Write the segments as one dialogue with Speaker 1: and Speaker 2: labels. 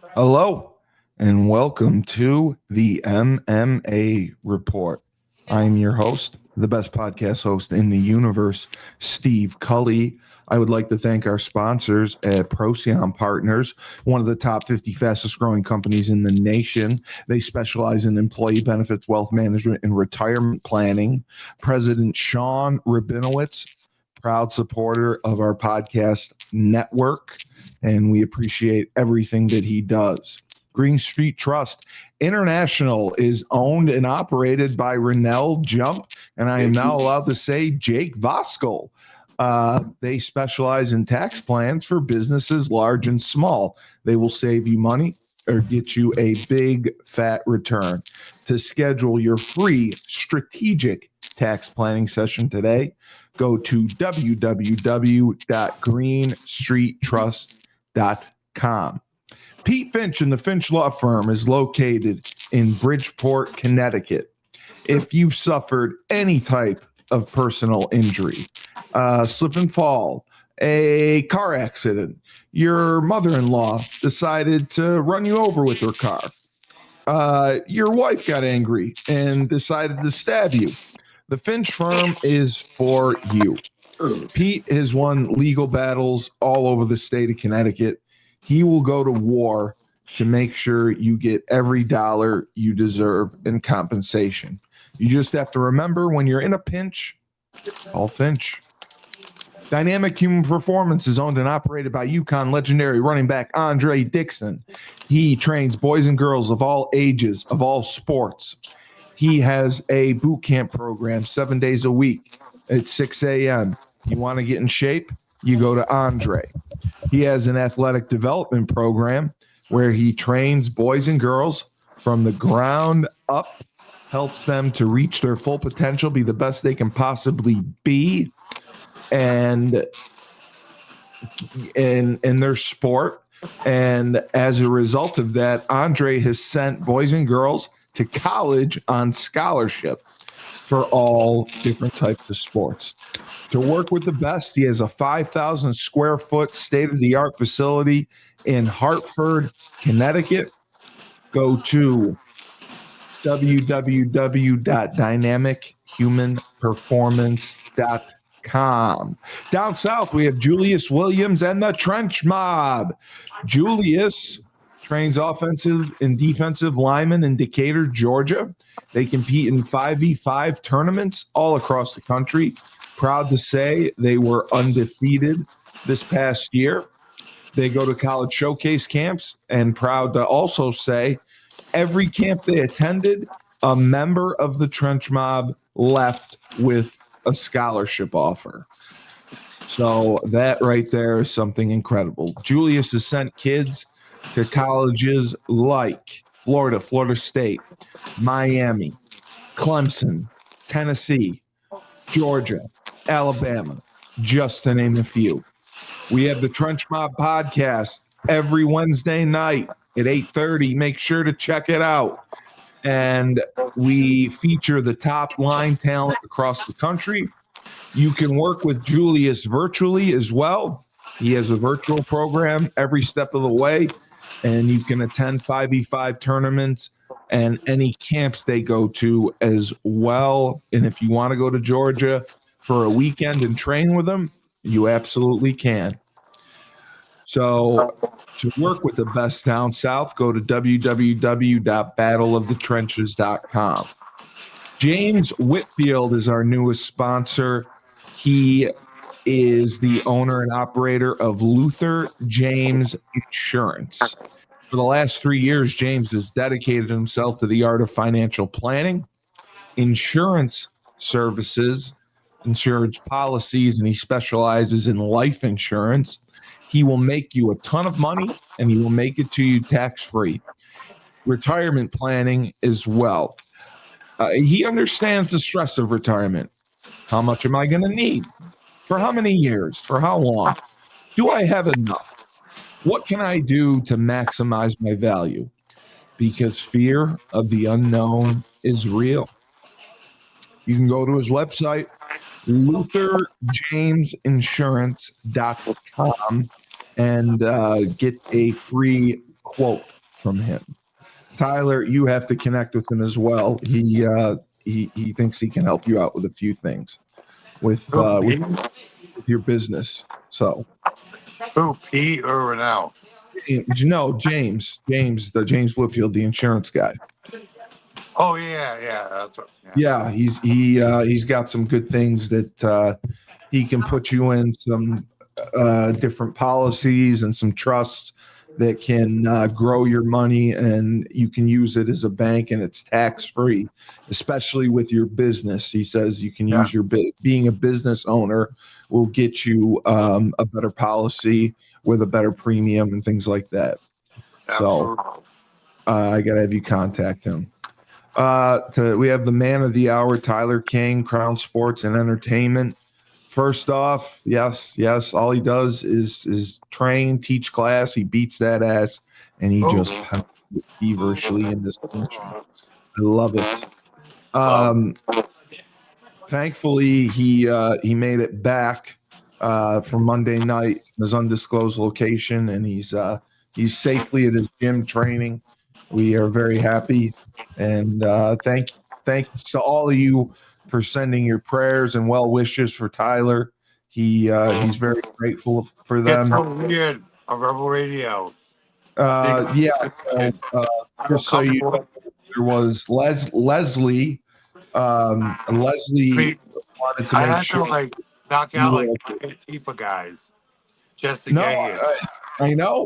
Speaker 1: Hello, and welcome to the MMA Report. I'm your host, the best podcast host in the universe, Steve Cully. I would like to thank our sponsors at Procyon Partners, one of the top 50 fastest growing companies in the nation. They specialize in employee benefits, wealth management, and retirement planning. President Sean Rabinowitz, proud supporter of our podcast network, and we appreciate everything that he does. Green Street Trust International is owned and operated by Rennell Jump, and I am now allowed to say Jake Voskel. They specialize in tax plans for businesses large and small. They will save you money or get you a big fat return. To schedule your free strategic tax planning session today, go to www.greenstreettrust.com. Pete Finch and the Finch Law Firm is located in Bridgeport, Connecticut. If you've suffered any type of personal injury, slip and fall, a car accident, your mother-in-law decided to run you over with her car, your wife got angry and decided to stab you, the Finch Firm is for you. Pete has won legal battles all over the state of Connecticut. He will go to war to make sure you get every dollar you deserve in compensation. You just have to remember, when you're in a pinch, call Finch. Dynamic Human Performance is owned and operated by UConn legendary running back Andre Dixon. He trains boys and girls of all ages, of all sports. He has a boot camp program 7 days a week at 6 a.m. You want to get in shape? You go to Andre. He has an athletic development program where he trains boys and girls from the ground up, helps them to reach their full potential, be the best they can possibly be, and in their sport. And as a result of that, Andre has sent boys and girls to college on scholarship for all different types of sports. To work with the best, he has a 5,000 square foot state-of-the-art facility in Hartford, Connecticut. Go to www.dynamichumanperformance.com. Down south, we have Julius Williams and the Trench Mob. Julius trains offensive and defensive linemen in Decatur, Georgia. They compete in 5v5 tournaments all across the country. Proud to say they were undefeated this past year. They go to college showcase camps, and proud to also say every camp they attended, a member of the Trench Mob left with a scholarship offer. So that right there is something incredible. Julius has sent kids to colleges like Florida, Florida State, Miami, Clemson, Tennessee, Georgia, Alabama, just to name a few. We have the Trench Mob podcast every Wednesday night at 8:30. Make sure to check it out. And we feature the top line talent across the country. You can work with Julius virtually as well. He has a virtual program every step of the way, and you can attend 5v5 tournaments and any camps they go to as well. And if you want to go to Georgia for a weekend and train with them, you absolutely can. So to work with the best down south, go to www.battleofthetrenches.com. James Whitfield is our newest sponsor. He is the owner and operator of Luther James Insurance. For the last 3 years, James has dedicated himself to the art of financial planning, insurance services, insurance policies, and he specializes in life insurance. He will make you a ton of money, and he will make it to you tax-free. Retirement planning as well. He understands the stress of retirement. How much am I going to need? For how many years? For how long? Do I have enough? What can I do to maximize my value? Because fear of the unknown is real. You can go to his website, LutherJamesInsurance.com, and get a free quote from him. Tyler, you have to connect with him as well. He thinks he can help you out with a few things with your business. So,
Speaker 2: who, Pete or Renell?
Speaker 1: James, the James Whitfield, the insurance guy.
Speaker 2: Oh yeah, that's what,
Speaker 1: Yeah, he's got some good things that he can put you in some different policies and some trusts that can grow your money, and you can use it as a bank, and it's tax free, especially with your business. He says you can use your being a business owner will get you a better policy with a better premium and things like that.
Speaker 2: Absolutely.
Speaker 1: So I gotta have you contact him. We have the man of the hour, Tyler King, Crowne Sports and Entertainment. First off, yes, all he does is train, teach class. He beats that ass, and he just feverishly in this country. I love it. Thankfully, he made it back from Monday night, his undisclosed location, and he's safely at his gym training. We are very happy, and thanks to all of you for sending your prayers and well wishes for Tyler. He's very grateful for them.
Speaker 2: It's so weird on Rebel Radio.
Speaker 1: Just so you know, there was Leslie. Leslie wanted to make sure
Speaker 2: to knock out Antifa guys just to get here.
Speaker 1: I know.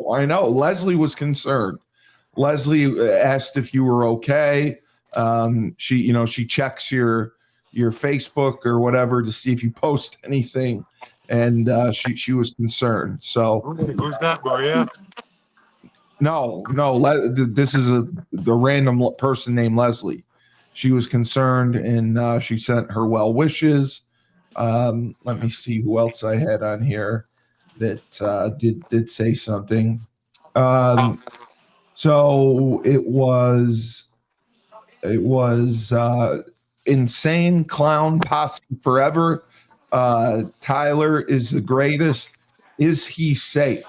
Speaker 1: Leslie was concerned. Leslie asked if you were okay. She checks your Facebook or whatever to see if you post anything, and she was concerned. So
Speaker 2: who's that, Maria?
Speaker 1: No. This is the random person named Leslie. She was concerned, and she sent her well wishes. Let me see who else I had on here that did say something. So it was insane clown posse forever. Tyler is the greatest. Is he safe?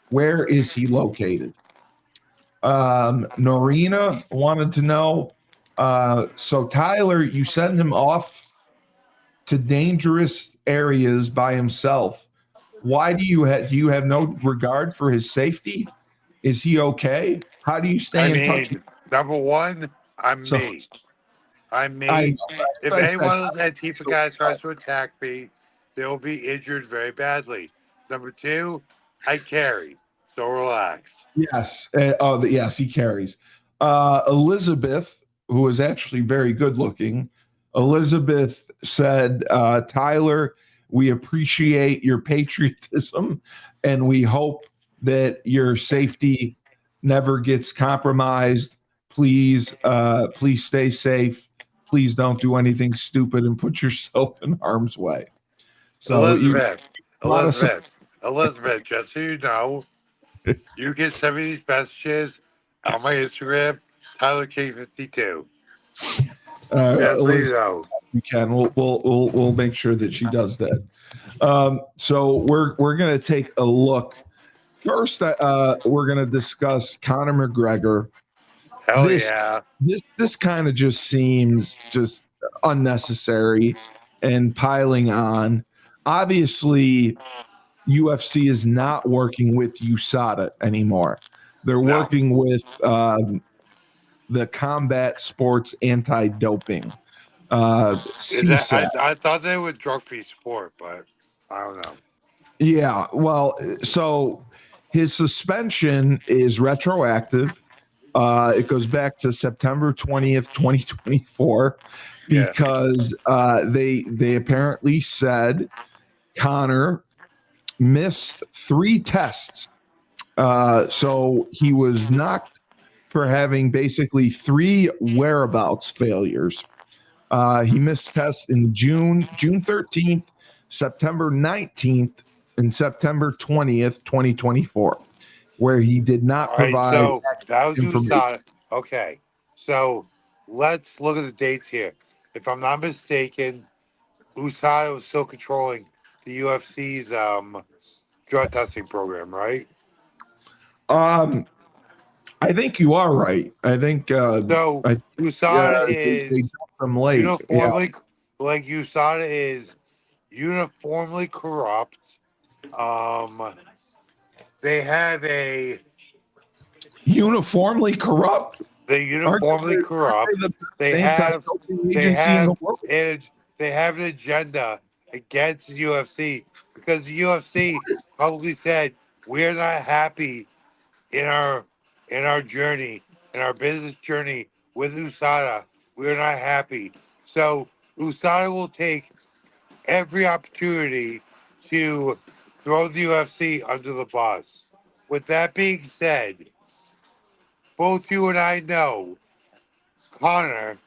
Speaker 1: Where is he located? Norina wanted to know. So Tyler, you send him off to dangerous areas by himself. Why do you have no regard for his safety? Is he okay? How do you stay in touch?
Speaker 2: Number one, I'm me. If anyone of those Antifa guys tries to attack me, they'll be injured very badly. Number two, I carry. So relax.
Speaker 1: Yes. Yes, he carries. Elizabeth, who is actually very good looking, Elizabeth said, Tyler, we appreciate your patriotism, and we hope that your safety never gets compromised. Please stay safe. Please don't do anything stupid and put yourself in harm's way. So
Speaker 2: Elizabeth, just so you know, you can send me these messages on my Instagram, Tyler K52.
Speaker 1: You can. We'll make sure that she does that. So we're gonna take a look. First, we're gonna discuss Conor McGregor. This kind of just seems just unnecessary and piling on. Obviously, UFC is not working with USADA anymore. They're working with the Combat Sports Anti-Doping.
Speaker 2: I thought they would drug-free sport, but I don't know.
Speaker 1: Yeah, well, so his suspension is retroactive. It goes back to September 20th, 2024, because they apparently said Conor missed 3 tests. So he was knocked for having basically 3 whereabouts failures. He missed tests in June 13th, September 19th, and September 20th, 2024, where he did not provide
Speaker 2: information. Okay, so let's look at the dates here. If I'm not mistaken, USADA was still controlling the UFC's drug testing program, right?
Speaker 1: I think you are right. I think
Speaker 2: So
Speaker 1: I
Speaker 2: USADA
Speaker 1: they
Speaker 2: is
Speaker 1: dumped them late. Yeah,
Speaker 2: uniformly like USADA is uniformly corrupt. Um, they have a
Speaker 1: uniformly corrupt.
Speaker 2: they're uniformly
Speaker 1: Aren't
Speaker 2: corrupt.
Speaker 1: they the
Speaker 2: They
Speaker 1: best
Speaker 2: have
Speaker 1: anti-doping
Speaker 2: they
Speaker 1: agency in the
Speaker 2: have
Speaker 1: world?
Speaker 2: an they have an agenda against the UFC because the UFC publicly said we're not happy in our journey, in our business journey with USADA. We're not happy. So USADA will take every opportunity to throw the UFC under the bus. With that being said, both you and I know Conor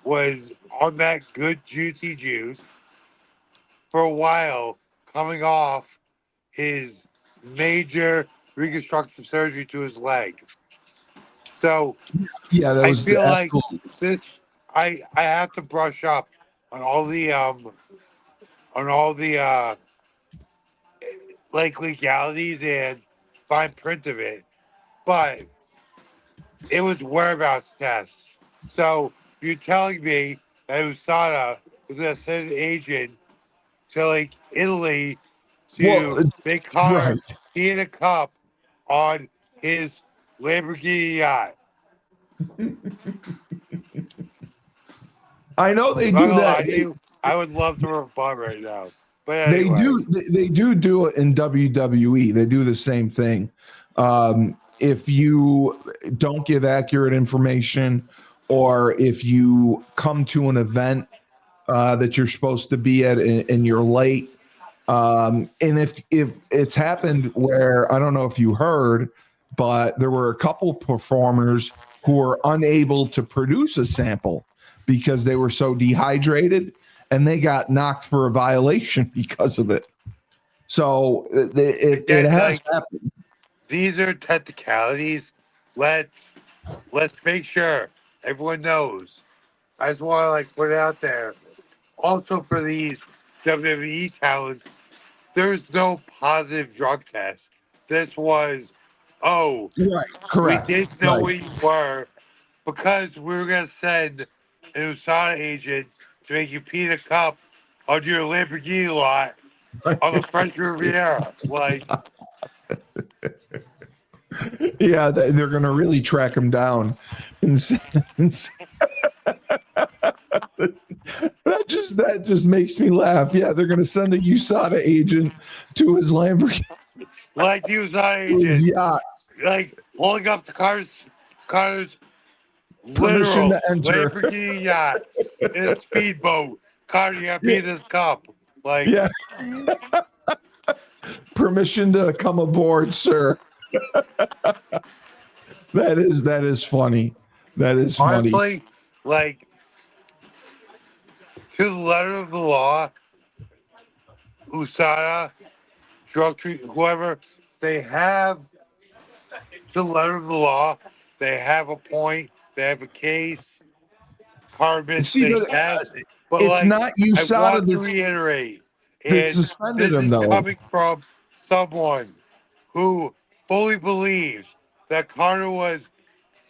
Speaker 2: was on that good juicy juice for a while, coming off his major reconstructive surgery to his leg. So
Speaker 1: Yeah, that
Speaker 2: I
Speaker 1: was the
Speaker 2: feel like
Speaker 1: absolute.
Speaker 2: this. I have to brush up on all the like legalities and fine print of it, but it was whereabouts tests. So you're telling me that USADA was going to send an agent to like Italy
Speaker 1: Well,
Speaker 2: to make Connor
Speaker 1: right.
Speaker 2: pee in a cup on his Lamborghini yacht.
Speaker 1: I know they
Speaker 2: Not
Speaker 1: do
Speaker 2: gonna
Speaker 1: that.
Speaker 2: lie to you, I would love to rebut right now. But
Speaker 1: They
Speaker 2: anyway,
Speaker 1: do. They do it in WWE. They do the same thing. If you don't give accurate information, or if you come to an event that you're supposed to be at and you're late, and if it's happened where I don't know if you heard, but there were a couple performers who were unable to produce a sample because they were so dehydrated, and they got knocked for a violation because of it. So it
Speaker 2: again,
Speaker 1: has
Speaker 2: like
Speaker 1: happened.
Speaker 2: these are technicalities. Let's let's make sure everyone knows. I just want to like put it out there. Also for these WWE talents, there's no positive drug test. This was, oh,
Speaker 1: Right.
Speaker 2: we
Speaker 1: Correct.
Speaker 2: didn't know
Speaker 1: Right.
Speaker 2: where you were because we were gonna send an USADA agent to make you pee in a cup on your Lamborghini lot on the French Riviera. Like,
Speaker 1: Yeah, they're going to really track him down. And, and that just makes me laugh. Yeah, they're going to send a USADA agent to his Lamborghini,
Speaker 2: like the USADA
Speaker 1: to his
Speaker 2: agent,
Speaker 1: yacht,
Speaker 2: like holding up the car's
Speaker 1: permission
Speaker 2: literal
Speaker 1: to enter.
Speaker 2: Lamborghini yacht in a speedboat. Carter, you gotta
Speaker 1: Yeah,
Speaker 2: pee this cup. Like,
Speaker 1: yeah, permission to come aboard, sir. That is funny. That is funny.
Speaker 2: honestly, like to the letter of the law, USADA, drug treat, whoever, they have to the letter of the law. They have a point. They have a case. Carbon,
Speaker 1: See,
Speaker 2: they
Speaker 1: but
Speaker 2: test. But
Speaker 1: it's
Speaker 2: like,
Speaker 1: not
Speaker 2: I
Speaker 1: USADA
Speaker 2: want to reiterate,
Speaker 1: that
Speaker 2: and
Speaker 1: suspended
Speaker 2: this
Speaker 1: him,
Speaker 2: is
Speaker 1: though.
Speaker 2: coming from someone who fully believes that Connor was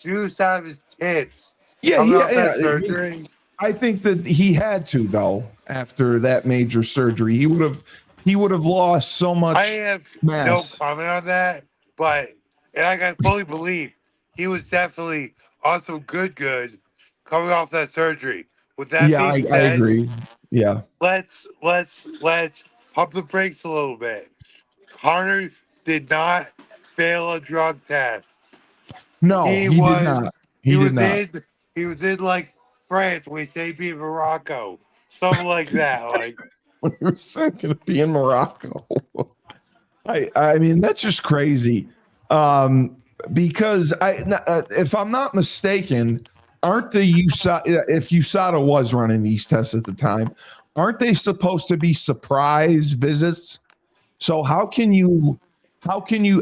Speaker 2: juiced out of his tits
Speaker 1: Yeah,
Speaker 2: coming
Speaker 1: yeah,
Speaker 2: off
Speaker 1: yeah.
Speaker 2: that surgery.
Speaker 1: I think that he had to, though. After that major surgery, he would have lost so
Speaker 2: I
Speaker 1: much
Speaker 2: have no
Speaker 1: mass.
Speaker 2: comment on that, but and like, I fully believe he was definitely also good coming off that surgery. With that
Speaker 1: Yeah,
Speaker 2: being
Speaker 1: I
Speaker 2: said,
Speaker 1: agree. Yeah.
Speaker 2: let's pump the brakes a little bit. Connor did not fail a drug test.
Speaker 1: No,
Speaker 2: He
Speaker 1: he did
Speaker 2: was
Speaker 1: not.
Speaker 2: he
Speaker 1: He did
Speaker 2: was
Speaker 1: not.
Speaker 2: in he was in like France, we say be Morocco, something like that. Like,
Speaker 1: We were going to be in Morocco. I mean, that's just crazy. Um, because if I'm not mistaken, aren't the USADA, if USADA was running these tests at the time, aren't they supposed to be surprise visits? So how can you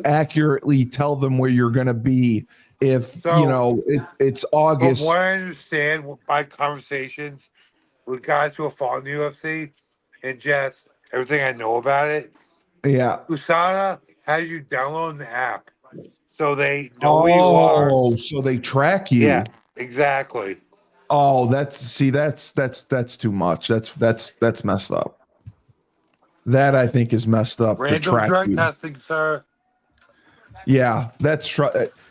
Speaker 1: accurately tell them where you're going to be if
Speaker 2: so
Speaker 1: it's
Speaker 2: from what
Speaker 1: August?
Speaker 2: I understand by conversations with guys who are following the UFC and just everything I know about it,
Speaker 1: Yeah.
Speaker 2: USADA has you download the app. so they know who you are.
Speaker 1: Oh, so they track you.
Speaker 2: Yeah, exactly.
Speaker 1: Oh, that's too much. That's messed up. That I think is messed up to
Speaker 2: Random
Speaker 1: track
Speaker 2: drug
Speaker 1: you.
Speaker 2: testing, sir.
Speaker 1: Yeah,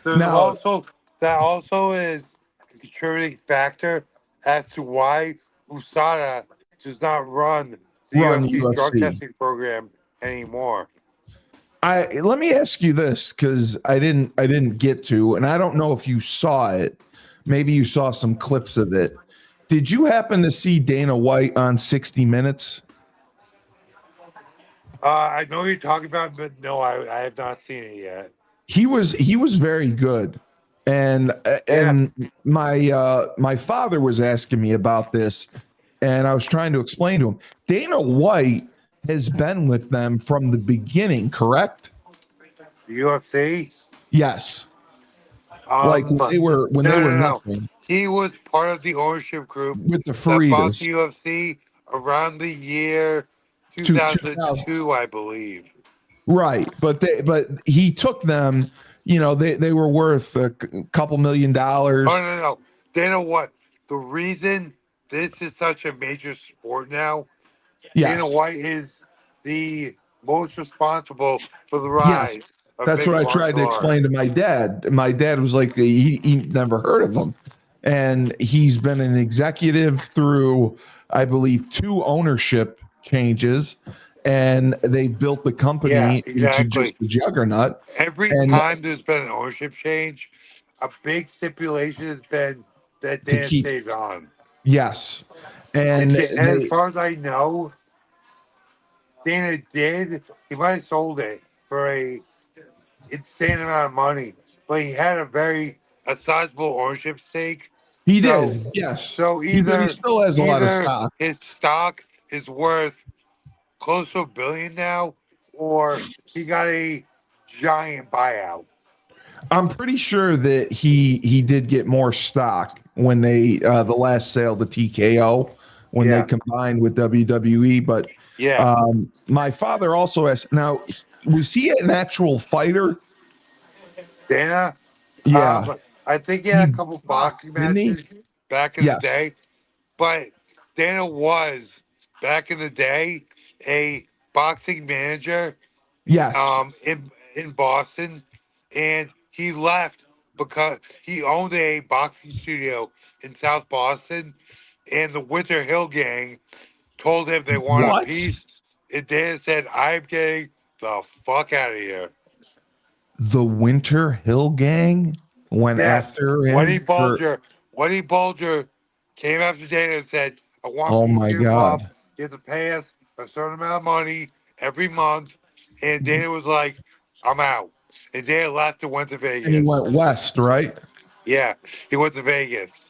Speaker 2: There's
Speaker 1: now
Speaker 2: also that also is a contributing factor as to why USADA does not run the
Speaker 1: run
Speaker 2: UFC's drug
Speaker 1: UFC.
Speaker 2: testing program anymore.
Speaker 1: I let me ask you this because I didn't get to, and I don't know if you saw it. Maybe you saw some clips of it. Did you happen to see Dana White on 60 Minutes?
Speaker 2: I know what you're talking about, but no, I have not seen it yet.
Speaker 1: He was very good, and
Speaker 2: Yeah.
Speaker 1: my father was asking me about this, and I was trying to explain to him. Dana White has been with them from the beginning, correct?
Speaker 2: The UFC?
Speaker 1: Yes, like
Speaker 2: No,
Speaker 1: when they
Speaker 2: no,
Speaker 1: were
Speaker 2: no.
Speaker 1: nothing
Speaker 2: He was part of the ownership group
Speaker 1: with the
Speaker 2: that bought
Speaker 1: Faritas
Speaker 2: the UFC around the year
Speaker 1: to 2000.
Speaker 2: 2002, I believe.
Speaker 1: Right, but he took them. They were worth a couple million
Speaker 2: Oh,
Speaker 1: dollars.
Speaker 2: no, no, no. Dana White. The reason this is such a major sport now, Dana
Speaker 1: Yes,
Speaker 2: White is the most responsible for the
Speaker 1: yes.
Speaker 2: rise of
Speaker 1: That's what
Speaker 2: mixed
Speaker 1: I tried
Speaker 2: martial
Speaker 1: to explain to
Speaker 2: arts.
Speaker 1: my dad. My dad was like, he never heard of him. And he's been an executive through, I believe, two ownership changes. And they built the
Speaker 2: Yeah,
Speaker 1: company into just
Speaker 2: exactly.
Speaker 1: a juggernaut.
Speaker 2: Every
Speaker 1: And
Speaker 2: time there's been an ownership change, a big stipulation has been that
Speaker 1: to
Speaker 2: Dana
Speaker 1: keep,
Speaker 2: stays on.
Speaker 1: yes. And
Speaker 2: And as far as I know, Dana did. He might have sold it for a insane amount of money, but he had a sizable ownership stake.
Speaker 1: he
Speaker 2: So
Speaker 1: did, yes.
Speaker 2: so
Speaker 1: He
Speaker 2: either
Speaker 1: still has a lot of
Speaker 2: either
Speaker 1: stock.
Speaker 2: his stock is worth close to $1 billion now, or he got a giant buyout.
Speaker 1: I'm pretty sure that he did get more stock when they the last sale to TKO when they
Speaker 2: Yeah,
Speaker 1: combined with WWE. But
Speaker 2: yeah.
Speaker 1: my father also asked, now was he an actual fighter?
Speaker 2: Dana,
Speaker 1: Yeah,
Speaker 2: um, I think he had a
Speaker 1: he
Speaker 2: couple boxing
Speaker 1: didn't he?
Speaker 2: matches back in the
Speaker 1: Yes,
Speaker 2: day, but Dana was back in the day a boxing manager
Speaker 1: yes.
Speaker 2: in Boston, and he left because he owned a boxing studio in South Boston, and the Winter Hill gang told him they wanted a
Speaker 1: What?
Speaker 2: piece, and Dana said, "I'm getting the fuck out of here."
Speaker 1: The Winter Hill Gang went
Speaker 2: Yes,
Speaker 1: after
Speaker 2: Whitey
Speaker 1: him for?
Speaker 2: Bulger, Whitey Bulger came after Dana and said, "I want a
Speaker 1: Oh
Speaker 2: piece of
Speaker 1: my
Speaker 2: your pub.
Speaker 1: God!
Speaker 2: You have to pay us a certain amount of money every month." And Dana was like, "I'm out." And Dana left and went to
Speaker 1: And he
Speaker 2: Vegas.
Speaker 1: went west, right?
Speaker 2: Yeah, he went to Vegas.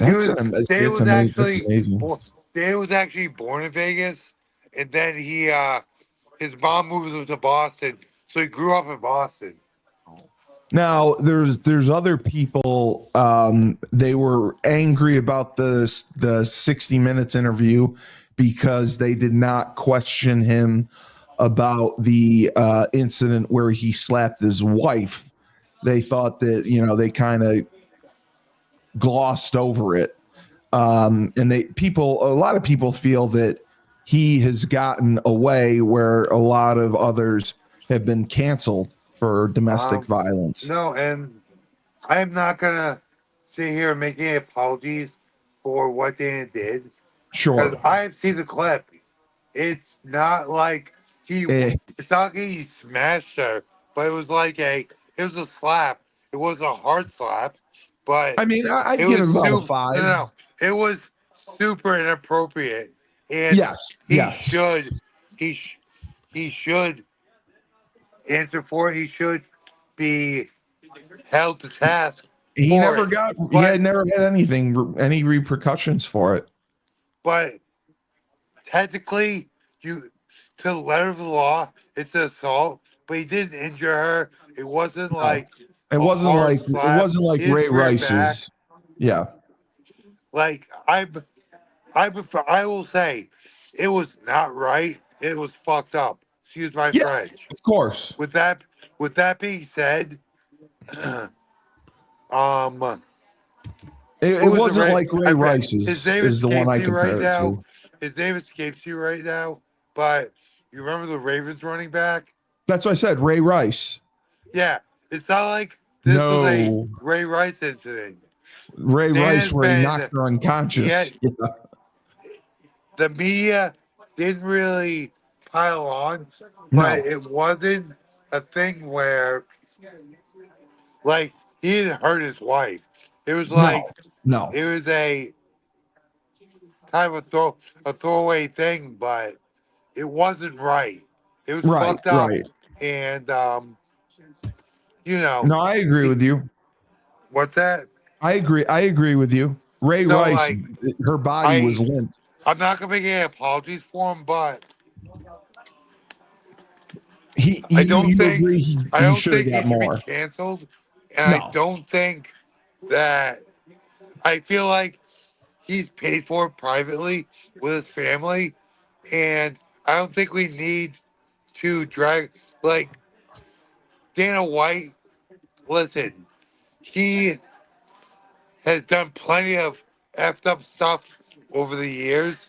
Speaker 2: He
Speaker 1: That's
Speaker 2: was
Speaker 1: an
Speaker 2: Dana
Speaker 1: it's
Speaker 2: was
Speaker 1: amazing. That's
Speaker 2: actually
Speaker 1: amazing.
Speaker 2: Dana was actually born in Vegas, and then his mom moved him to Boston, so he grew up in Boston.
Speaker 1: Now there's other people. They were angry about the 60 Minutes interview because they did not question him about the incident where he slapped his wife. They thought that they kind of glossed over it, and a lot of people feel that he has gotten away where a lot of others have been canceled for domestic
Speaker 2: Um,
Speaker 1: violence.
Speaker 2: no, and I'm not gonna sit here and make any apologies for what Dana did because
Speaker 1: Sure.
Speaker 2: I've seen the clip. It's not like he,
Speaker 1: Eh,
Speaker 2: it's not like he smashed her, but it was a slap. It was a hard slap, but
Speaker 1: I mean,
Speaker 2: it
Speaker 1: I'd give
Speaker 2: was
Speaker 1: him about a
Speaker 2: super. No, no,
Speaker 1: five.
Speaker 2: no. It was super inappropriate, and
Speaker 1: Yes,
Speaker 2: he
Speaker 1: yes.
Speaker 2: should, he, sh- he should answer for it. He should be held to task
Speaker 1: He
Speaker 2: for
Speaker 1: never
Speaker 2: it.
Speaker 1: got. He
Speaker 2: But
Speaker 1: had never had any repercussions for it.
Speaker 2: but technically, you to the letter of the law, it's an assault. But he didn't injure her. It wasn't
Speaker 1: No,
Speaker 2: like
Speaker 1: it
Speaker 2: a
Speaker 1: wasn't
Speaker 2: hard
Speaker 1: like it
Speaker 2: slap.
Speaker 1: wasn't like
Speaker 2: He didn't
Speaker 1: Ray
Speaker 2: bring her back.
Speaker 1: Rice's. Yeah,
Speaker 2: Like I will say, it was not right. It was fucked up. Excuse my
Speaker 1: yeah,
Speaker 2: French.
Speaker 1: of course.
Speaker 2: With that with that being said, um,
Speaker 1: It
Speaker 2: who is the
Speaker 1: wasn't
Speaker 2: Ray?
Speaker 1: like Ray
Speaker 2: I forget. His
Speaker 1: Rice's
Speaker 2: name
Speaker 1: is the one
Speaker 2: escapes
Speaker 1: I
Speaker 2: me right
Speaker 1: compare it
Speaker 2: now.
Speaker 1: to.
Speaker 2: His name escapes you right now. But you remember the Ravens running back?
Speaker 1: That's what I said. Ray Rice.
Speaker 2: Yeah, it's not like this was a
Speaker 1: No,
Speaker 2: Ray Rice incident.
Speaker 1: Ray
Speaker 2: There
Speaker 1: Rice,
Speaker 2: has
Speaker 1: where he knocked
Speaker 2: been,
Speaker 1: her unconscious.
Speaker 2: yet
Speaker 1: Yeah.
Speaker 2: the media didn't really pile on, but
Speaker 1: No,
Speaker 2: it wasn't a thing where like he didn't hurt his wife. It was
Speaker 1: no,
Speaker 2: like
Speaker 1: no.
Speaker 2: it was a kind of a throwaway thing, but it wasn't right. It was
Speaker 1: Right,
Speaker 2: fucked up,
Speaker 1: right.
Speaker 2: and you know,
Speaker 1: No, I agree
Speaker 2: he,
Speaker 1: with you.
Speaker 2: what's that?
Speaker 1: I agree. I agree with you. Ray
Speaker 2: So
Speaker 1: Rice,
Speaker 2: like
Speaker 1: her body was
Speaker 2: I
Speaker 1: limp.
Speaker 2: I'm not gonna make any apologies for him, but I don't
Speaker 1: You
Speaker 2: think
Speaker 1: agree
Speaker 2: I
Speaker 1: he
Speaker 2: don't
Speaker 1: should have
Speaker 2: think he
Speaker 1: got
Speaker 2: should be
Speaker 1: more.
Speaker 2: canceled, and I
Speaker 1: No,
Speaker 2: don't think that I feel like he's paid for it privately with his family, and I don't think we need to drag like Dana White. Listen, he has done plenty of effed up stuff over the years.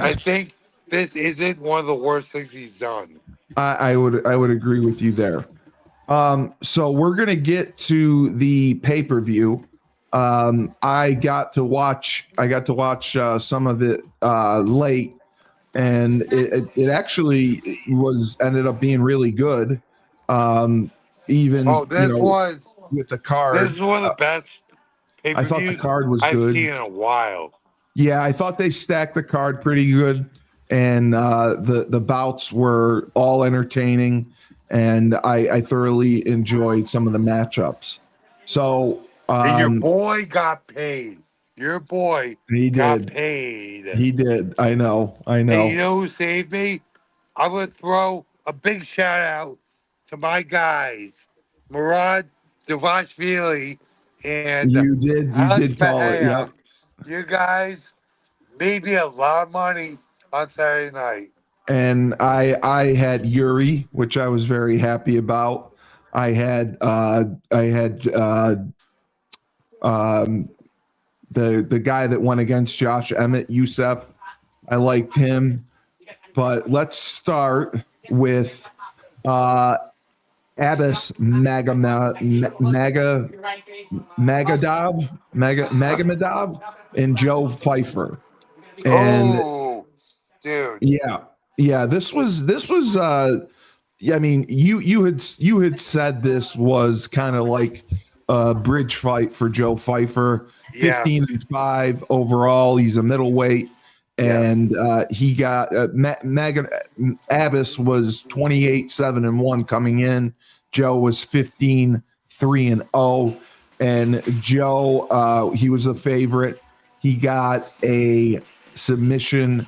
Speaker 2: I
Speaker 1: yes,
Speaker 2: think this isn't one of the worst things he's done.
Speaker 1: I would agree with you there. So we're gonna get to the pay per view. I got to watch some of it late, and it actually was ended up being really good. Even
Speaker 2: Oh, this was
Speaker 1: with the
Speaker 2: this
Speaker 1: card,
Speaker 2: is one of the best pay
Speaker 1: I
Speaker 2: per
Speaker 1: thought the
Speaker 2: views
Speaker 1: card was
Speaker 2: I've
Speaker 1: good.
Speaker 2: seen in a while.
Speaker 1: Yeah, I thought they stacked the card pretty good, and the bouts were all entertaining, and I thoroughly enjoyed some of the matchups. So
Speaker 2: And your boy got paid. Your boy
Speaker 1: he
Speaker 2: got
Speaker 1: did,
Speaker 2: paid.
Speaker 1: he did. I
Speaker 2: And you
Speaker 1: know.
Speaker 2: know who saved me? I would throw a big shout out to my guys, Murad Davashvili and
Speaker 1: You
Speaker 2: Alex
Speaker 1: did call it. Yep.
Speaker 2: Bahia. You guys made me a lot of money on Saturday night.
Speaker 1: And I had Yuri, which I was very happy about. I had um, the guy that went against Josh Emmett, Youssef. I liked him. But let's start with uh, Abbas Magomadov and Joe Pfeiffer. And
Speaker 2: Oh, dude.
Speaker 1: yeah, yeah, this was yeah, I mean, you had said this was kind of like a bridge fight for Joe Pfeiffer.
Speaker 2: Yeah,
Speaker 1: 15-5 overall. He's a middleweight,
Speaker 2: yeah.
Speaker 1: and he got Abbas was 28-7-1 coming in. Joe was 15-3-0, and Joe he was a favorite. He got a submission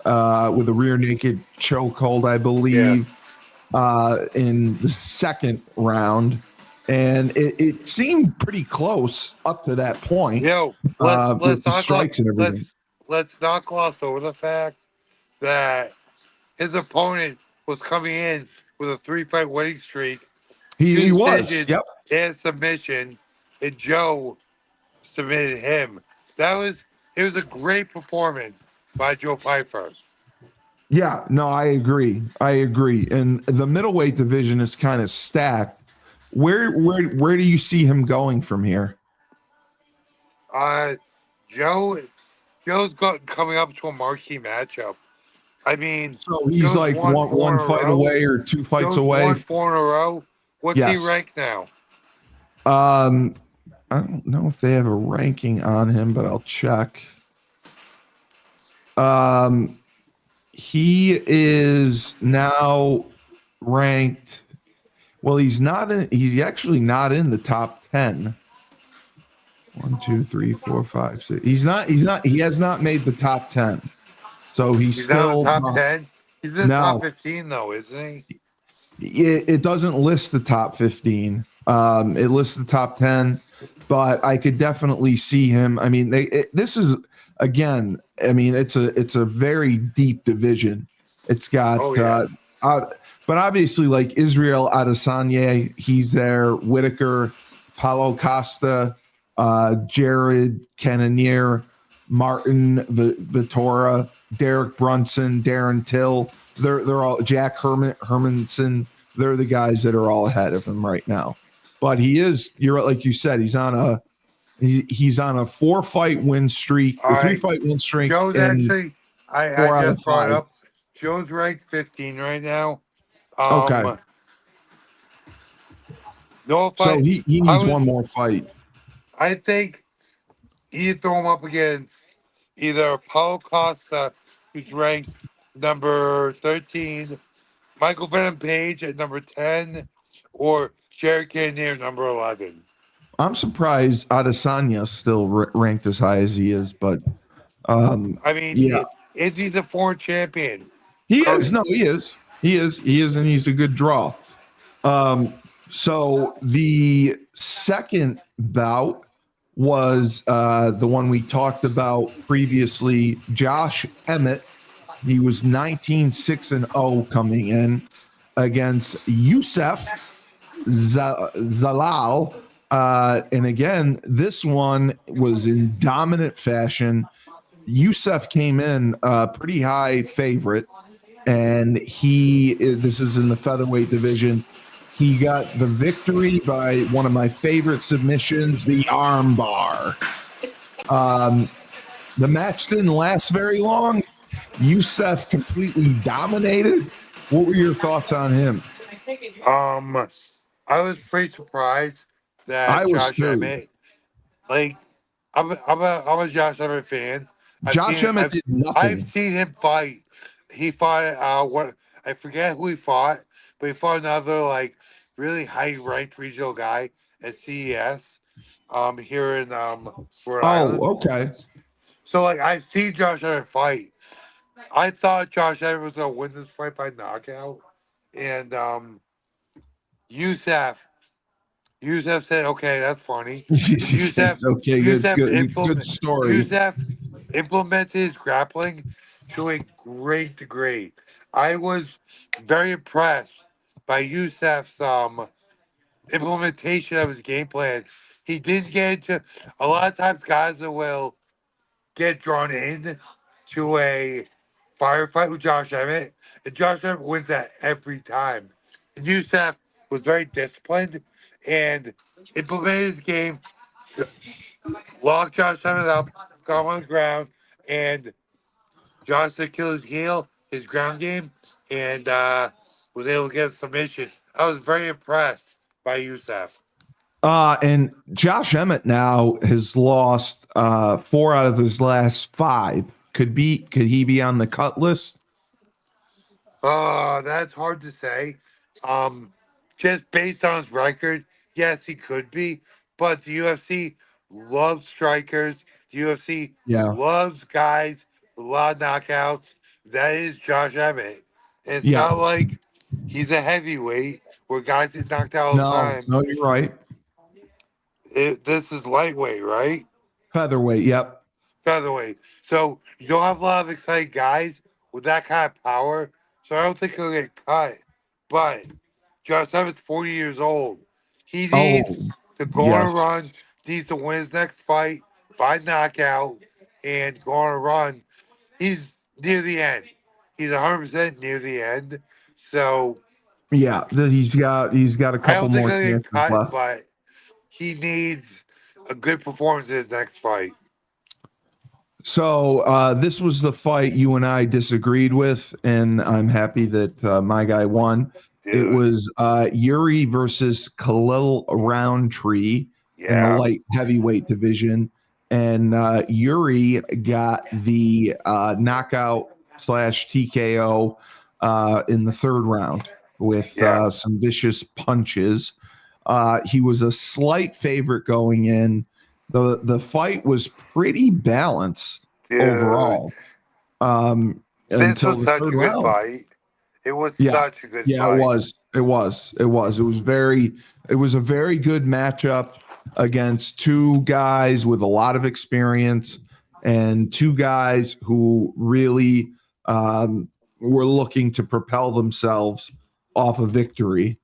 Speaker 1: with a rear naked chokehold, I
Speaker 2: Yeah.
Speaker 1: believe, in the second round. And it seemed pretty close up to that point
Speaker 2: Yo, let's
Speaker 1: with the
Speaker 2: not glo-
Speaker 1: strikes and everything.
Speaker 2: let's not gloss over the fact that his opponent was coming in with a 3-fight winning streak, two
Speaker 1: He was.
Speaker 2: decisions
Speaker 1: Yep.
Speaker 2: and submission, and Joe submitted him. It was a great performance by Joe Pfeiffer.
Speaker 1: Yeah. No, I agree. I agree. And the middleweight division is kind of stacked. Where do you see him going from here?
Speaker 2: Uh, Joe coming up to a marquee matchup. I mean,
Speaker 1: So he's
Speaker 2: Joe's
Speaker 1: like
Speaker 2: won four
Speaker 1: one
Speaker 2: in a
Speaker 1: fight
Speaker 2: row.
Speaker 1: away or two fights
Speaker 2: Joe's
Speaker 1: away.
Speaker 2: won four in a row. What's he
Speaker 1: Yes.
Speaker 2: ranked now?
Speaker 1: I don't know if they have a ranking on him, but I'll check. He is now ranked. Well, he's not in. He's actually not in the top 10. 1, 2, 3, 4, 5, 6. He's not. He's not. He has not made the top 10. So he's
Speaker 2: He's not in the
Speaker 1: still
Speaker 2: top 10. He's in the top
Speaker 1: no.
Speaker 2: 15 though, isn't he?
Speaker 1: It doesn't list the top 15. It lists the top 10, but I could definitely see him. I mean, this is again. I mean, it's a very deep division. It's got
Speaker 2: Oh yeah.
Speaker 1: But obviously, like Israel Adesanya, he's there. Whitaker, Paulo Costa, Jared Cannonier, Martin Vittora, Derek Brunson, Darren Till. They're all Jack Hermanson. They're the guys that are all ahead of him right now. But you're like you said, he's on a 4-fight win streak,
Speaker 2: All
Speaker 1: or
Speaker 2: right.
Speaker 1: 3-fight win streak,
Speaker 2: Joe's
Speaker 1: and
Speaker 2: actually, I
Speaker 1: 4 out of
Speaker 2: just brought
Speaker 1: 5.
Speaker 2: up, Joe's ranked 15 right now.
Speaker 1: Okay.
Speaker 2: No
Speaker 1: So
Speaker 2: fight.
Speaker 1: he needs one more fight.
Speaker 2: I think you throw him up against either Paulo Costa, who's ranked number 13, Michael Venom Page at number 10, or Jared Cannonier number 11.
Speaker 1: I'm surprised Adesanya's still ranked as high as he is, but
Speaker 2: I mean,
Speaker 1: yeah,
Speaker 2: Izzy's a foreign champion.
Speaker 1: he is. No, he is. He is, and he's a good draw. So the second bout was the one we talked about previously. Josh Emmett. He was 19-6-0 coming in against Youssef Zalal. And again, this one was in dominant fashion. Youssef came in pretty high favorite, and this is in the featherweight division. He got the victory by one of my favorite submissions, the armbar. The match didn't last very long. Youssef completely dominated. What were your thoughts on him?
Speaker 2: I was pretty surprised that
Speaker 1: I was
Speaker 2: Josh
Speaker 1: too.
Speaker 2: Emmett, like, I'm a Josh Emmett fan.
Speaker 1: Josh Emmett did nothing.
Speaker 2: I've seen him fight. He fought what I forget who he fought, but he fought another like really high ranked regional guy at CES here in Rhode Island.
Speaker 1: Okay.
Speaker 2: So like I've seen Josh Emmett fight. I thought Josh Emmett was gonna win this fight by knockout. And Youssef said, okay, that's funny. Youssef
Speaker 1: Okay, good story.
Speaker 2: Youssef implemented his grappling to a great degree. I was very impressed by Youssef's implementation of his game plan. He didn't get into a lot of times guys that will get drawn in to a firefight with Josh Emmett, and Josh Emmett wins that every time. And Youssef was very disciplined and implemented his game, locked Josh Emmett up, got him on the ground, and Josh did kill his heel, his ground game, and was able to get a submission. I was very impressed by Youssef.
Speaker 1: And Josh Emmett now has lost 4 out of his last 5. Could he be on the cut list?
Speaker 2: That's hard to say. Just based on his record, yes, he could be. But the UFC loves strikers. The UFC loves guys with a lot of knockouts. That is Josh Emmett. And it's not like he's a heavyweight where guys get knocked out all the time.
Speaker 1: No, you're right.
Speaker 2: This is lightweight, right?
Speaker 1: Featherweight, yep.
Speaker 2: Featherweight. So you don't have a lot of exciting guys with that kind of power. So I don't think he'll get cut. But Josh Emmett's 40 years old. He needs to go on a run, needs to win his next fight by knockout and go on a run. He's near the end. He's 100% near the end. So
Speaker 1: yeah, he's got a couple more chances left.
Speaker 2: But he needs a good performance in his next fight.
Speaker 1: So this was the fight you and I disagreed with, and I'm happy that my guy won. Dude. It was Yuri versus Khalil Roundtree in the light heavyweight division, and Yuri got the knockout / TKO in the 3rd round with some vicious punches. He was a slight favorite going in. The fight was pretty balanced overall.
Speaker 2: This was such a good fight. It was such a good fight.
Speaker 1: Yeah, it was. It was a very good matchup against 2 guys with a lot of experience and 2 guys who really were looking to propel themselves off of victory,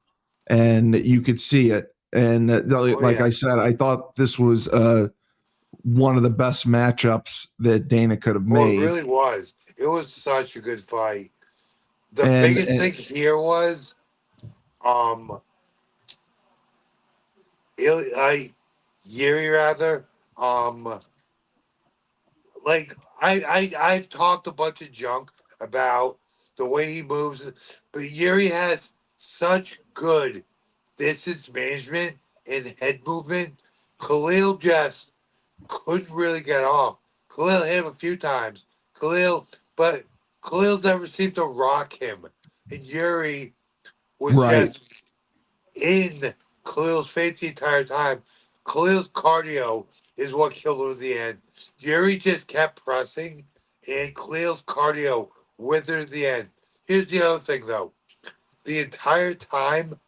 Speaker 1: and you could see it. And I said, I thought this was one of the best matchups that Dana could have
Speaker 2: Well, it
Speaker 1: made.
Speaker 2: really was. It was such a good fight. The biggest thing here was, Yuri rather, like I've talked a bunch of junk about the way he moves, but Yuri has such good distance management and head movement. Khalil just couldn't really get off. Khalil hit him a few times. But Khalil's never seemed to rock him. And Yuri was just in Khalil's face the entire time. Khalil's cardio is what killed him at the end. Yuri just kept pressing, and Khalil's cardio withered at the end. Here's the other thing, though. The entire time,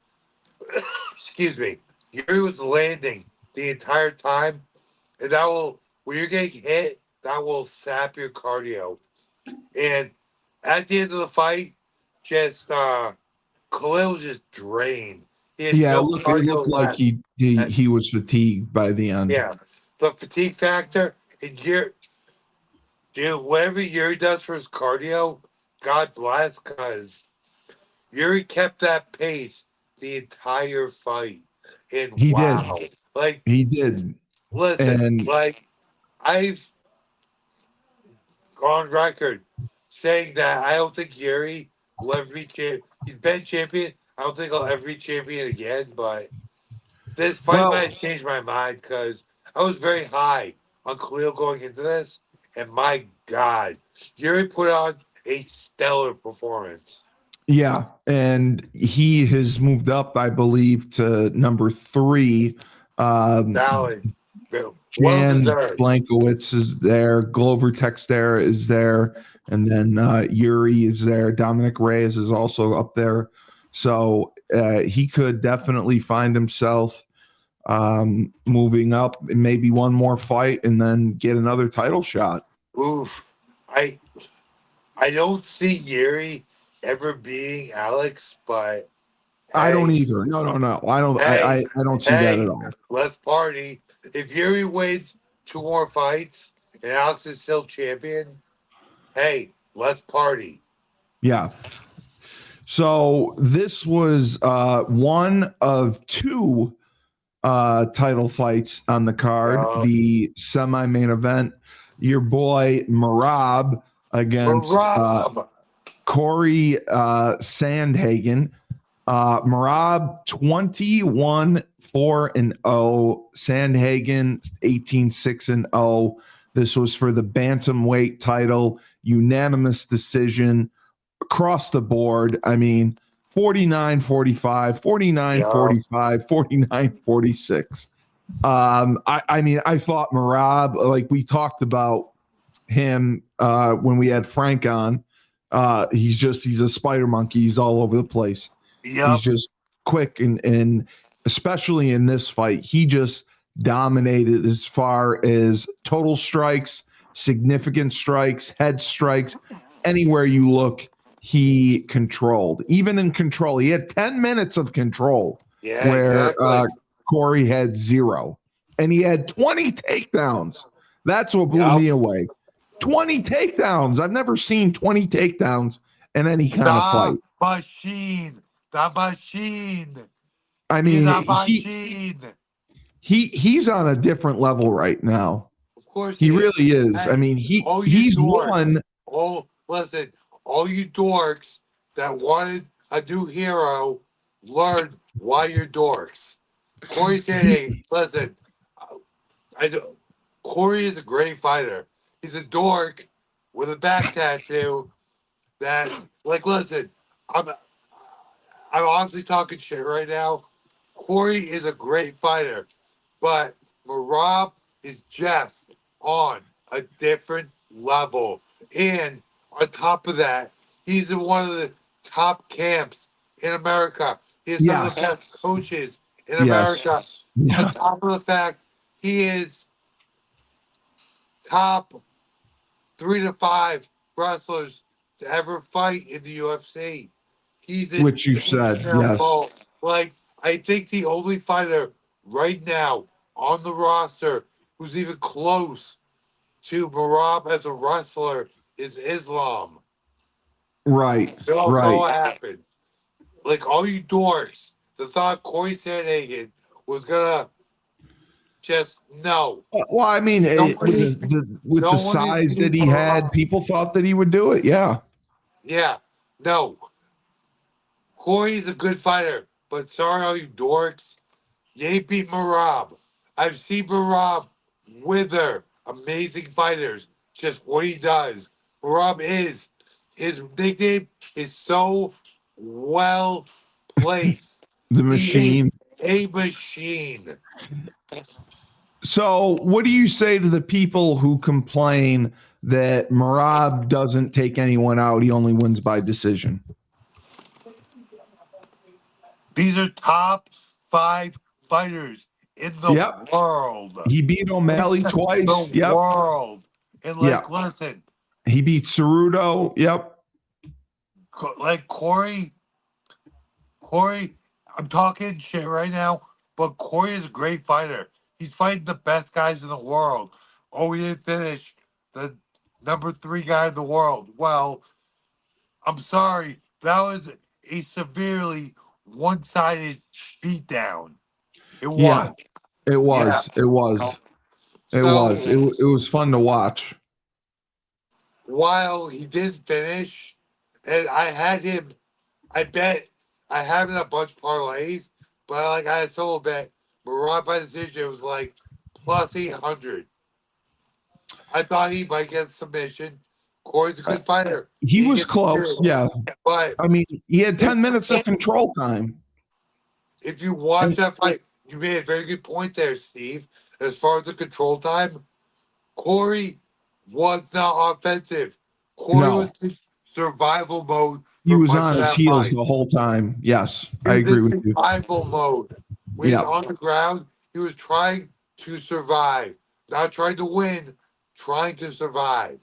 Speaker 2: excuse me, Yuri was landing the entire time, and when you're getting hit, that will sap your cardio. And at the end of the fight, just Khalil was just drained. He had
Speaker 1: Yeah,
Speaker 2: no
Speaker 1: it
Speaker 2: cardio
Speaker 1: looked like
Speaker 2: left.
Speaker 1: he was fatigued by the end.
Speaker 2: Yeah, the fatigue factor, and dude, whatever Yuri does for his cardio, God bless, because Yuri kept that pace the entire fight. And
Speaker 1: He
Speaker 2: wow,
Speaker 1: did.
Speaker 2: like,
Speaker 1: He did.
Speaker 2: listen,
Speaker 1: And
Speaker 2: like, I've gone on record saying that I don't think Yuri will ever be champion. He's been champion. I don't think he'll ever be champion again, but this fight might have changed my mind because I was very high on Khalil going into this, and my God, Yuri put on a stellar performance.
Speaker 1: yeah, and he has moved up, I believe, to number 3.
Speaker 2: Valid. Well
Speaker 1: Jan
Speaker 2: deserved.
Speaker 1: Blankowitz is there, Glover Texter is there, and then Yuri is there. Dominic Reyes is also up there. So he could definitely find himself moving up, maybe one more fight, and then get another title shot.
Speaker 2: Oof. I don't see Yuri ever beating Alex, but
Speaker 1: I don't
Speaker 2: hey,
Speaker 1: either. No.
Speaker 2: hey,
Speaker 1: I don't see that at all.
Speaker 2: let's party. If Yuri wins 2 more fights and Alex is still champion, hey, let's party.
Speaker 1: Yeah. So this was one of 2 title fights on the card. The semi-main event, your boy Marab against Corey Sandhagen. Marab 21-4-0. Sandhagen 18-6-0. This was for the bantamweight title, unanimous decision across the board. I mean, 49-45, 49-45, 49-46. I mean, I thought Marab, like we talked about him when we had Frank on. He's a spider monkey. He's all over the place.
Speaker 2: Yep.
Speaker 1: He's just quick, and especially in this fight, he just dominated as far as total strikes, significant strikes, head strikes. Anywhere you look, he controlled. Even in control, he had 10 minutes of control, where
Speaker 2: exactly.
Speaker 1: Corey had 0, and he had 20 takedowns. That's what blew me away. 20 takedowns. I've never seen 20 takedowns in any kind of fight.
Speaker 2: The machine.
Speaker 1: I mean,
Speaker 2: he's
Speaker 1: he's on a different level right now.
Speaker 2: Of course
Speaker 1: he really is.
Speaker 2: Hey,
Speaker 1: I mean, he's won.
Speaker 2: Oh, listen, all you dorks that wanted a new hero, learn why you're dorks. Corey said, "Hey, listen, I know Corey is a great fighter. He's a dork with a back tattoo. That, like, listen, I'm honestly talking shit right now. Corey is a great fighter, but Marab is just on a different level. And on top of that, he's in one of the top camps in America. He has some of the best coaches in America. On top of the fact, he is top 3 to 5 wrestlers to ever fight in the UFC. He's an
Speaker 1: Which you said, yes.
Speaker 2: Like, I think the only fighter right now on the roster who's even close to Marab as a wrestler is Islam.
Speaker 1: Right,
Speaker 2: It also
Speaker 1: right.
Speaker 2: happened. Like, all you dorks that thought Corey Sandhagen was gonna just no.
Speaker 1: Well, I mean,
Speaker 2: No
Speaker 1: with
Speaker 2: one is,
Speaker 1: the
Speaker 2: no one is
Speaker 1: size that
Speaker 2: beating
Speaker 1: he had,
Speaker 2: Marab.
Speaker 1: people thought that he would do it. Yeah.
Speaker 2: Yeah, no. Corey's a good fighter, but sorry, all you dorks. You ain't beat Marab. I've seen Marab wither amazing fighters. Just what he does. Marab is his nickname is so well placed.
Speaker 1: The
Speaker 2: He is
Speaker 1: machine.
Speaker 2: a machine.
Speaker 1: So, what do you say to the people who complain that Marab doesn't take anyone out? He only wins by decision.
Speaker 2: These are top 5 fighters in the
Speaker 1: Yep.
Speaker 2: world.
Speaker 1: He beat O'Malley twice.
Speaker 2: The
Speaker 1: Yep.
Speaker 2: world. And
Speaker 1: Yeah.
Speaker 2: listen,
Speaker 1: He beat Cerudo. Yep.
Speaker 2: like Corey, I'm talking shit right now, but Corey is a great fighter. He's fighting the best guys in the world. Oh, he didn't finish the number 3 guy in the world. Well, I'm sorry. That was a severely one-sided beatdown. It
Speaker 1: Yeah.
Speaker 2: was.
Speaker 1: It
Speaker 2: Yeah.
Speaker 1: was. It was. It
Speaker 2: So
Speaker 1: was. It was fun to watch.
Speaker 2: while he didn't finish, and I had him, I bet I have in a bunch of parlays, but like I had a solo bet, Marab by decision it was like plus 800. I thought he might get submission. Corey's a good fighter.
Speaker 1: He was
Speaker 2: gets
Speaker 1: close.
Speaker 2: through.
Speaker 1: Yeah.
Speaker 2: But
Speaker 1: I mean, he had 10 minutes of control time.
Speaker 2: if you watch
Speaker 1: And
Speaker 2: that fight, you made a very good point there, Steve. As far as the control time, Corey was not offensive. Corey
Speaker 1: no,
Speaker 2: was in survival mode
Speaker 1: he
Speaker 2: for
Speaker 1: was
Speaker 2: much
Speaker 1: on
Speaker 2: of
Speaker 1: his
Speaker 2: that
Speaker 1: heels
Speaker 2: fight.
Speaker 1: the whole time. Yes,
Speaker 2: He
Speaker 1: I
Speaker 2: was
Speaker 1: agree
Speaker 2: in
Speaker 1: with you.
Speaker 2: survival mode. When he's
Speaker 1: Yeah,
Speaker 2: on the ground, he was trying to survive. Not trying to win, trying to survive.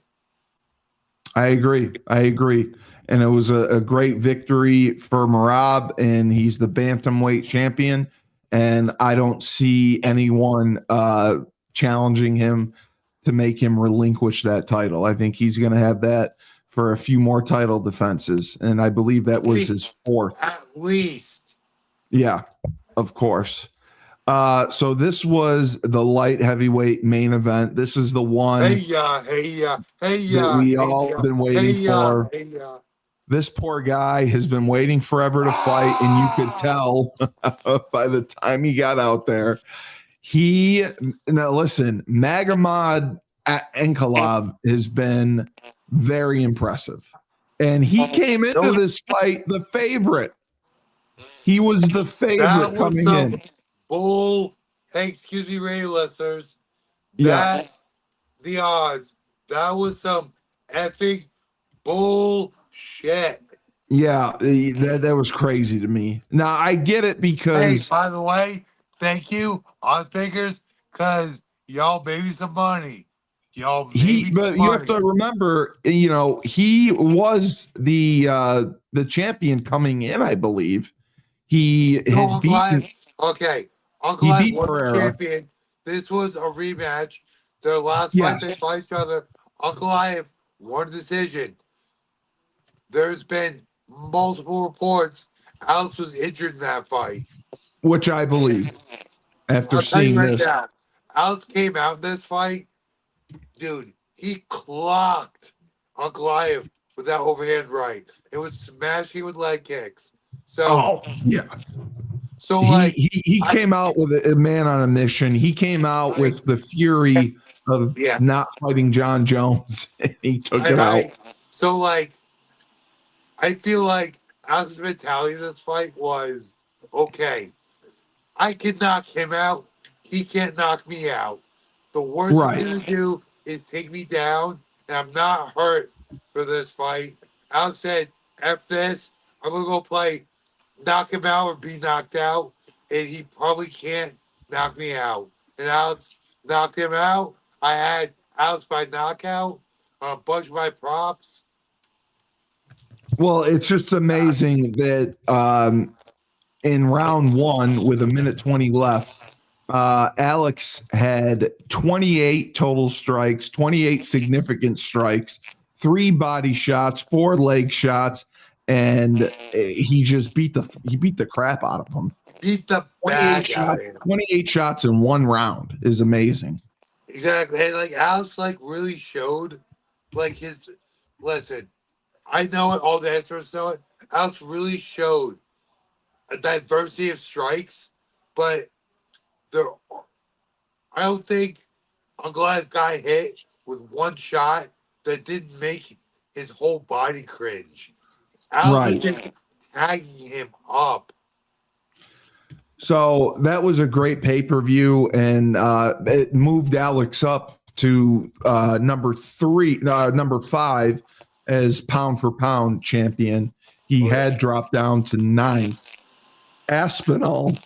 Speaker 1: I agree. I agree. And it was a great victory for Marab, and he's the bantamweight champion. And I don't see anyone challenging him to make him relinquish that title. I think he's going to have that for a few more title defenses. And I believe that was his 4th.
Speaker 2: At least.
Speaker 1: Yeah, of course. So this was the light heavyweight main event. This is the one
Speaker 2: Hey ya, hey ya, hey
Speaker 1: that
Speaker 2: ya,
Speaker 1: we
Speaker 2: hey
Speaker 1: all
Speaker 2: ya,
Speaker 1: have been
Speaker 2: hey
Speaker 1: waiting
Speaker 2: ya,
Speaker 1: for.
Speaker 2: hey ya.
Speaker 1: This poor guy has been waiting forever to fight, and you could tell by the time he got out there. Now listen, Magomed Ankalaev has been very impressive, and he came into this fight the favorite. He was the
Speaker 2: That
Speaker 1: favorite
Speaker 2: was
Speaker 1: coming
Speaker 2: some
Speaker 1: in.
Speaker 2: bull. Hey, excuse me, radio listeners.
Speaker 1: Yeah,
Speaker 2: The odds. That was some effing bullshit.
Speaker 1: yeah, that was crazy to me. Now I get it
Speaker 2: Hey,
Speaker 1: because
Speaker 2: by the way, thank you, odds makers, because y'all made me some money. Y'all made me some
Speaker 1: but you have to
Speaker 2: money.
Speaker 1: remember, he was the champion coming in, I believe. He
Speaker 2: No,
Speaker 1: had
Speaker 2: Uncle
Speaker 1: beaten
Speaker 2: Live. Okay. Uncle
Speaker 1: he
Speaker 2: Live
Speaker 1: beat
Speaker 2: was the
Speaker 1: Pereira.
Speaker 2: champion. This was a rematch. Their last fight, they
Speaker 1: Yes,
Speaker 2: fought each other. Uncle Live won a decision. There's been multiple reports. Alex was injured in that fight.
Speaker 1: which I believe after
Speaker 2: I'll tell you
Speaker 1: seeing
Speaker 2: right
Speaker 1: this.
Speaker 2: now. Alex came out in this fight, dude. He clocked Uncle Live with that overhand right. It was smashing with leg kicks. So,
Speaker 1: Oh, yeah. He
Speaker 2: like,
Speaker 1: he
Speaker 2: I,
Speaker 1: came out with a man on a mission. He came out
Speaker 2: I,
Speaker 1: with the fury of
Speaker 2: yeah,
Speaker 1: not fighting John Jones, and he took it out.
Speaker 2: so like, I feel like Alex's mentality in this fight was okay. I can knock him out. He can't knock me out. The worst he's
Speaker 1: Right.
Speaker 2: gonna do is take me down, and I'm not hurt for this fight. Alex said, "F this. I'm gonna go play, knock him out or be knocked out, and he probably can't knock me out." And Alex knocked him out. I had Alex by knockout, a bunch of my props.
Speaker 1: Well, it's just amazing that in round one, with a minute 20 left, Alex had 28 total strikes, 28 significant strikes, 3 body shots, 4 leg shots, and he just beat the crap out of him.
Speaker 2: Beat the
Speaker 1: 28
Speaker 2: bag out
Speaker 1: shots,
Speaker 2: of him.
Speaker 1: 28 shots in one round is amazing.
Speaker 2: Exactly. And like Alex like really showed like his listen, I know it, all the experts know it. Alex really showed a diversity of strikes, but there I don't think Ankalaev got hit with one shot that didn't make his whole body cringe. Alex was
Speaker 1: Right.
Speaker 2: just tagging him up.
Speaker 1: So that was a great pay-per-view, and it moved Alex up to number 5 as pound for pound champion. He had dropped down to 9th. Aspinall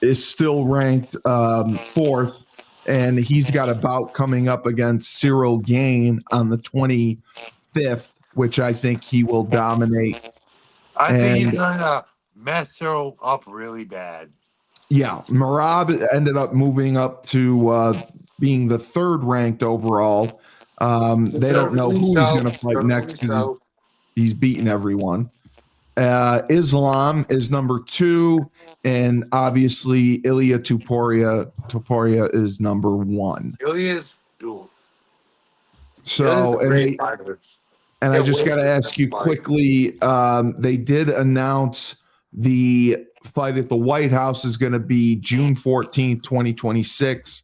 Speaker 1: is still ranked 4th, and he's got a bout coming up against Cyril Gain on the 25th, which I think he will dominate.
Speaker 2: I think he's
Speaker 1: And
Speaker 2: gonna mess her up really bad.
Speaker 1: yeah, Marab ended up moving up to being the 3rd ranked overall. They don't know who he's going to fight next because he's beaten everyone. Islam is number 2, and obviously Ilya Topuria is number 1.
Speaker 2: Ilya's dude.
Speaker 1: So, and I just got to ask you quickly, they did announce the fight at the White House is going to be June 14th, 2026.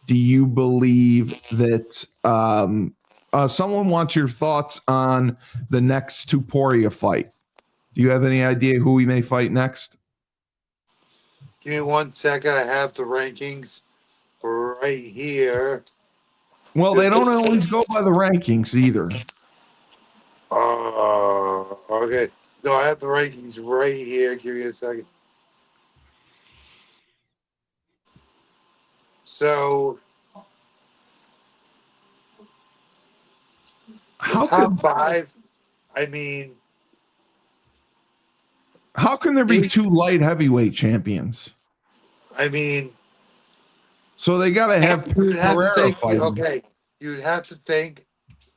Speaker 1: Do you believe that someone wants your thoughts on the next Topuria fight? Do you have any idea who we may fight next?
Speaker 2: Give me 1 second. I have the rankings right here.
Speaker 1: Well, they don't always go by the rankings either.
Speaker 2: Okay. No, I have the rankings right here. Give me a second. So, top 5. I mean,
Speaker 1: how can there be 2 light heavyweight champions?
Speaker 2: I mean,
Speaker 1: so they got to have Pereira fighting.
Speaker 2: Okay, you'd have to think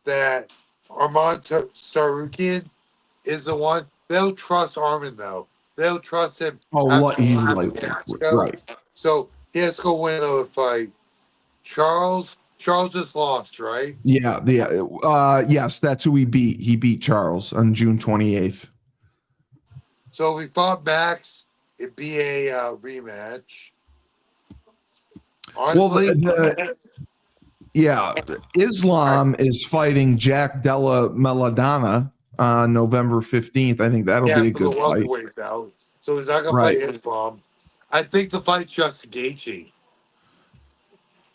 Speaker 2: that Arman Sarukian is the one. They'll trust Arman though. They'll trust him.
Speaker 1: Oh, he's right.
Speaker 2: So he has to go win another fight. Charles just lost, right?
Speaker 1: Yeah. Yes, that's who he beat. He beat Charles on June 28th.
Speaker 2: So if we fought Max, it'd be a rematch. Honestly,
Speaker 1: Islam is fighting Jack Della Melodana on November 15th. I think that'll be a good fight.
Speaker 2: So he's not going to fight Islam. I think the fight's just Gaethje.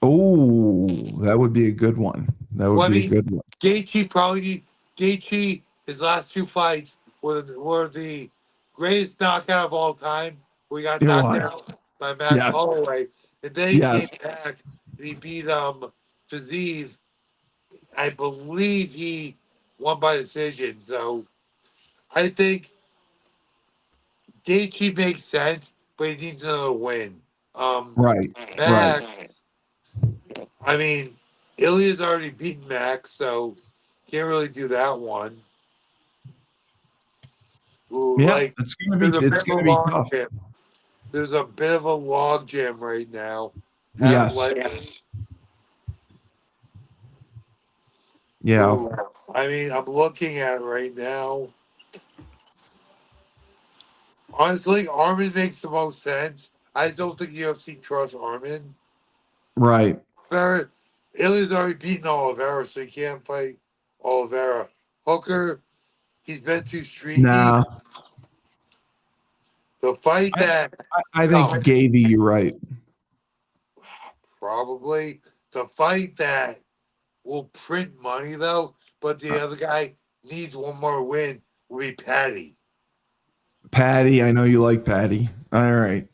Speaker 1: Oh, that would be a good one. That would be a good one.
Speaker 2: Gaethje, his last 2 fights were the greatest knockout of all time. We got knocked out by Max Holloway. And then he came back and he beat Fiziev. I believe he won by decision. So I think Gaethje makes sense, but he needs another win. Max, I mean, Ilya's already beaten Max, so can't really do that one. Ooh,
Speaker 1: it's gonna be tough.
Speaker 2: There's a bit of a log jam right now.
Speaker 1: Yes.
Speaker 2: Ooh, I mean, I'm looking at it right now. Honestly, Arman makes the most sense. I just don't think UFC trusts Arman.
Speaker 1: Right.
Speaker 2: Ilya's already beaten Oliveira, so he can't fight Oliveira. Hooker, he's been too streaky.
Speaker 1: Nah.
Speaker 2: The fight
Speaker 1: I think Gavey, you're right.
Speaker 2: Probably. The fight that will print money, though, but the other guy needs one more win, will be Patty.
Speaker 1: I know you like Patty. All right.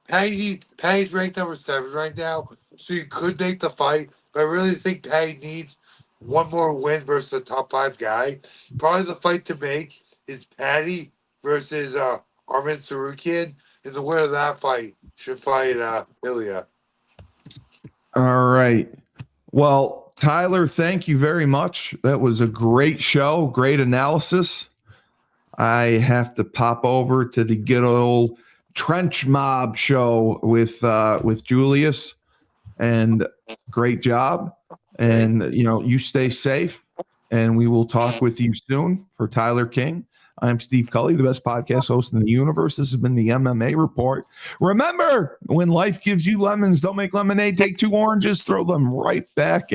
Speaker 2: Patty's ranked number 7 right now, so you could make the fight, but I really think Patty needs one more win versus the top 5 guy. Probably the fight to make is Patty versus Armin Sarukian. And the winner of that fight should fight Ilya.
Speaker 1: All right. Well, Tyler, thank you very much. That was a great show, great analysis. I have to pop over to the good old Trench Mob show with Julius, and great job. And you stay safe, and we will talk with you soon. For Tyler King, I'm Steve Cully, the best podcast host in the universe. This has been the MMA Report. Remember, when life gives you lemons, don't make lemonade. Take 2 oranges, throw them right back